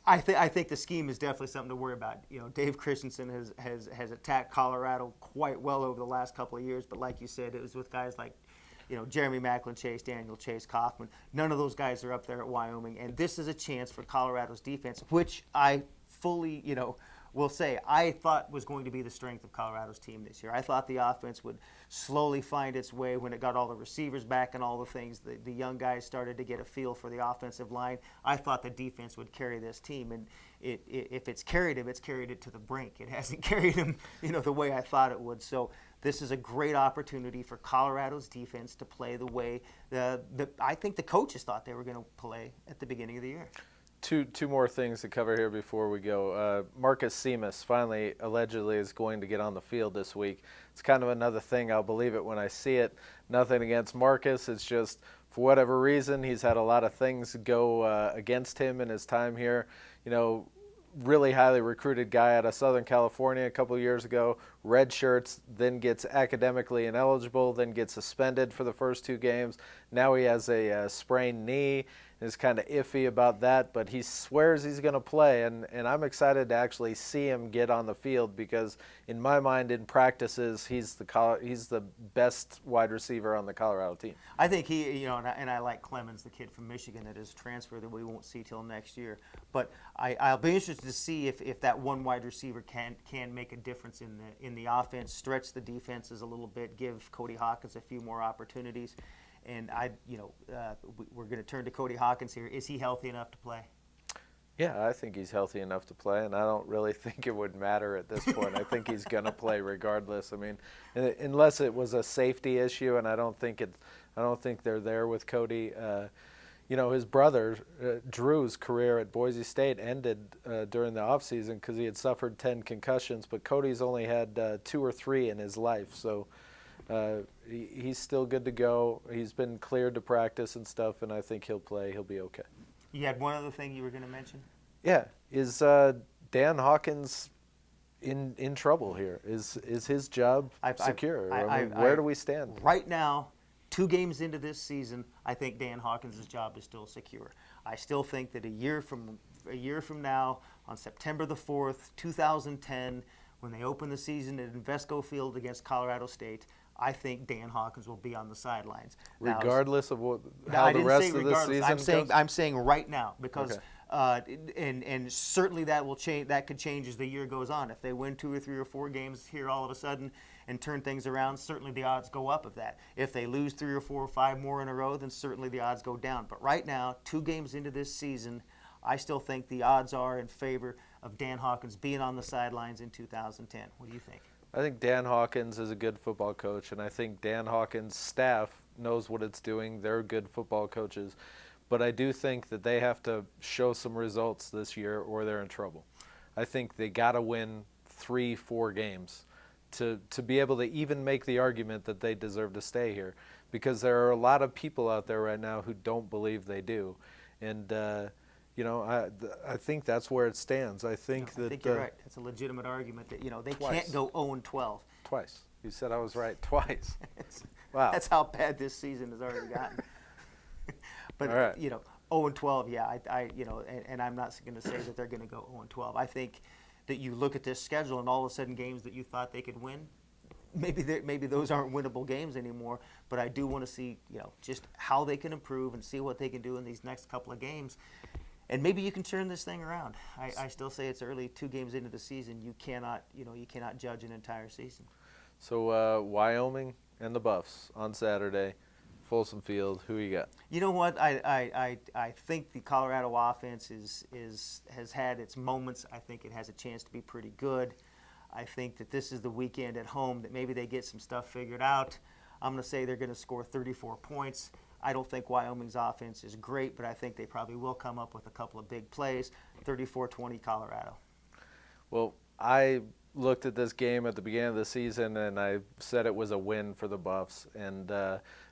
I think the scheme is definitely something to worry about. Dave Christensen has attacked Colorado quite well over the last couple of years, but like you said, it was with guys like Jeremy Macklin Chase, Daniel Chase, Kaufman. None of those guys are up there at Wyoming, and this is a chance for Colorado's defense, which I fully, will say I thought was going to be the strength of Colorado's team this year. I thought the offense would slowly find its way when it got all the receivers back and all the things. The young guys started to get a feel for the offensive line. I thought the defense would carry this team, and if it's carried him, it's carried it to the brink. It hasn't carried him, the way I thought it would. So this is a great opportunity for Colorado's defense to play the way I think the coaches thought they were going to play at the beginning of the year. Two more things to cover here before we go. Marcus Seamus finally allegedly is going to get on the field this week. It's kind of another thing. I'll believe it when I see it. Nothing against Marcus. It's just for whatever reason he's had a lot of things go against him in his time here. Really highly recruited guy out of Southern California a couple of years ago, red shirts, then gets academically ineligible, then gets suspended for the first 2 games. Now he has a sprained knee. Is kind of iffy about that, but he swears he's going to play, and I'm excited to actually see him get on the field because in my mind, in practices, he's the best wide receiver on the Colorado team. I think he, and I like Clemens, the kid from Michigan that is a transfer that we won't see till next year. But I'll be interested to see if that one wide receiver can make a difference in the offense, stretch the defenses a little bit, give Cody Hawkins a few more opportunities. And we're going to turn to Cody Hawkins here. Is he healthy enough to play? Yeah, I think he's healthy enough to play, and I don't really think it would matter at this point. I think he's going to play regardless. I mean, unless it was a safety issue, and I don't think they're there with Cody. His brother Drew's career at Boise State ended during the offseason because he had suffered 10 concussions, but Cody's only had 2 or 3 in his life, so. He's still good to go. He's been cleared to practice and stuff, and I think he'll play. He'll be okay. You had one other thing you were going to mention? Yeah. Is Dan Hawkins in trouble here? Is his job secure? Where do we stand? Right now, 2 games into this season, I think Dan Hawkins' job is still secure. I still think that a year from now, on September the 4th, 2010, when they open the season at Invesco Field against Colorado State, I think Dan Hawkins will be on the sidelines. Regardless of how the rest of the season goes? I'm saying right now because and certainly that will change. That could change as the year goes on. If they win 2 or 3 or 4 games here all of a sudden and turn things around, certainly the odds go up of that. If they lose 3 or 4 or 5 more in a row, then certainly the odds go down. But right now, 2 games into this season, I still think the odds are in favor of Dan Hawkins being on the sidelines in 2010. What do you think? I think Dan Hawkins is a good football coach, and I think Dan Hawkins' staff knows what it's doing. They're good football coaches. But I do think that they have to show some results this year or they're in trouble. I think they got to win 3-4 games to be able to even make the argument that they deserve to stay here, because there are a lot of people out there right now who don't believe they do. And I think that's where it stands. I think you're right. It's a legitimate argument that they twice. Can't go 0-12. Twice. You said I was right twice. Wow. That's how bad this season has already gotten. But right. 0-12, yeah. And I'm not going to say that they're going to go 0-12. I think that you look at this schedule and all of a sudden games that you thought they could win, maybe those aren't winnable games anymore. But I do want to see just how they can improve and see what they can do in these next couple of games. And maybe you can turn this thing around. I still say it's early, 2 games into the season. You cannot judge an entire season. So Wyoming and the Buffs on Saturday, Folsom Field. Who you got? You know what? I think the Colorado offense has had its moments. I think it has a chance to be pretty good. I think that this is the weekend at home that maybe they get some stuff figured out. I'm going to say they're going to score 34 points. I don't think Wyoming's offense is great, but I think they probably will come up with a couple of big plays. 34-20 Colorado. Well, I looked at this game at the beginning of the season, and I said it was a win for the Buffs. And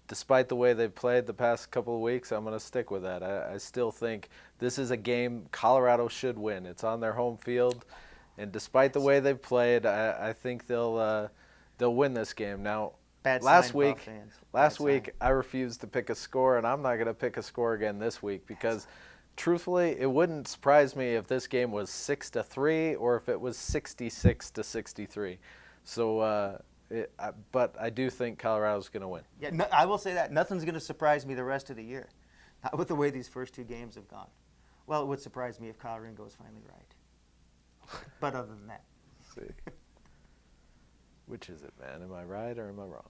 despite the way they've played the past couple of weeks, I'm going to stick with that. I still think this is a game Colorado should win. It's on their home field, and despite the way they've played, I think they'll win this game. Now, last week I refused to pick a score, and I'm not going to pick a score again this week because truthfully, it wouldn't surprise me if this game was 6-3 or if it was 66-63. So, but I do think Colorado's going to win. Yeah, no, I will say that nothing's going to surprise me the rest of the year, not with the way these first two games have gone. Well, it would surprise me if Kyle Ringo is finally right. But other than that, Let's see. Which is it, man? Am I right or am I wrong?